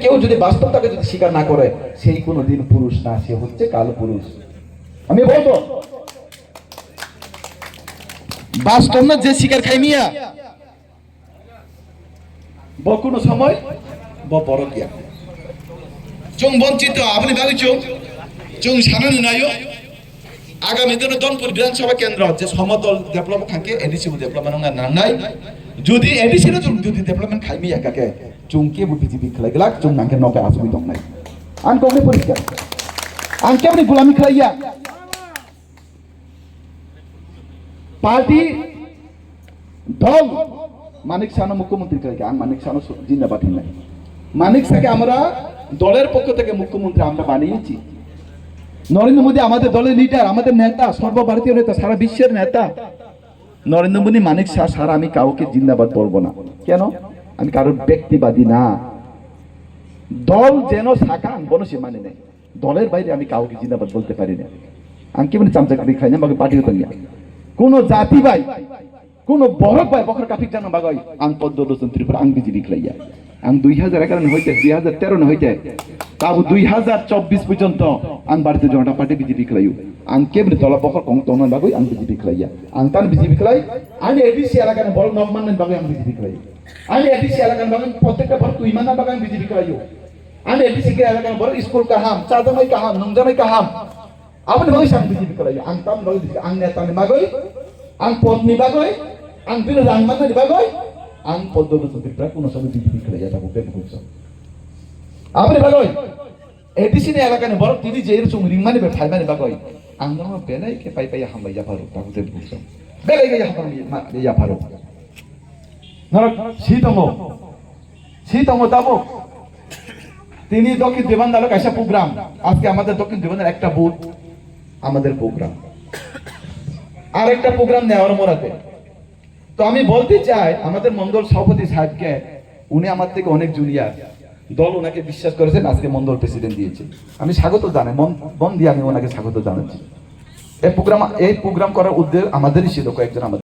কেউ যদি বাস্তবতাকে যদি স্বীকার না করে সেই কোনোদিন পুরুষ না, সে হচ্ছে কালো পুরুষ। আমি বলবো বাস্তব না যে শিকার খাই মিয়া কোনো সময় বড় গিয়া চং বঞ্চিত আপনি ভাবি চং সানানি নাইও আগামী দিনে দনপুর বিধানসভা কেন্দ্র যে সমতল ডেভেলপ খাকে এডিসি ডেভেলপমেন্ট নাই যদি এডিসি যদি ডেভেলপমেন্ট খাইমি একাকে চুংকে বিজেপি খেলাই গেলাক চুং নাকে নকে আসবি দং নাই আন কমনে পরিষ্কার আন কেমনি গোলামি খাইয়া পার্টি দল মানিক সানো মুখ্যমন্ত্রী খাইকে আন মানিক সানো জিন্দাবাদ নাই মানিক সাকে আমরা দলের পক্ষ থেকে মুখ্যমন্ত্রী আমরা বানিয়েছি। নরেন্দ্র মোদী আমাদের দলের লিডার, আমাদের নেতা, সর্বভারতীয় নেতা, সারা বিশ্বের নেতা নরেন্দ্র মোদী। মানিক শাহ সারা আমি কাউকে জিন্দাবাদ বলবো না। কেন? আমি কারোর ব্যক্তিবাদী না। দল যেন শাখা আনবো সে মানে নেই, দলের বাইরে আমি কাউকে জিন্দাবাদ বলতে পারি না। আমি কি মানে চামচাকারি খাই না আমাকে পার্টি হতো না। কোন জাতি ভাই কোন বড় ভাই বখর কাফিক জানো বাগাই আং পদ্মলোচন ত্রিপুরা আং বিজেপি খেলাইয়া আং 2011 হইতে 2013 হইতে তাও 2024 পর্যন্ত আং ভারতীয় জনতা পার্টি বিজেপি খেলাইও আং কেবল দল বখর কম তমন বাগাই আং বিজেপি খেলাইয়া আং তান বিজেপি খেলাই আমি এডিসি এলাকার বড় নবমানন বাগাই আং বিজেপি খেলাই আমি এডিসি এলাকার বাগান প্রত্যেকটা বড় তুইমানা বাগান বিজেপি খেলাইও আমি এডিসি কে এলাকার বড় স্কুল কাহাম চাদমাই কাহাম নংজামাই কাহাম আপনি বাগাই আং বিজেপি খেলাইও আং তান বাগাই আং নেতানি বাগাই আং পত্নী বাগাই আং বিনো রাংমাননি বাগাই আং পদ্মলোচন ত্রিপুরা কোন সময় বিজেপি খেলাইয়া যাবো বেবুছ আপনি বাগাই এডিসি এলাকানে বড় তিনি যে এরকম রিংমানি বে ফাইমানি বাগাই আং ন বেলাই কে পাই পাই হামবাই যাফারো তাকু বেবুছ বেলাই গে যাফারো নরক শীতঙ্গ তাবো তিনি দক্ষিণ দেবান্দালো কাইসা প্রোগ্রাম আজকে আমাদের দক্ষিণ দেবান্দার একটা বুথ আমাদের প্রোগ্রাম আর একটা প্রোগ্রাম নেওয়ার মোরাতে। তো আমি বলতে চাই আমাদের মন্ডল সভাপতি সাহেবকে, উনি আমার থেকে অনেক জুনিয়র, দল ওনাকে বিশ্বাস করেছেন, আজকে মন্ডল প্রেসিডেন্ট দিয়েছে। আমি স্বাগত জানাই, মন দিয়ে আমি ওনাকে স্বাগত জানাচ্ছি। এই প্রোগ্রাম করার উদ্দেশ্য আমাদেরই ছিল, কয়েকজন আমাদের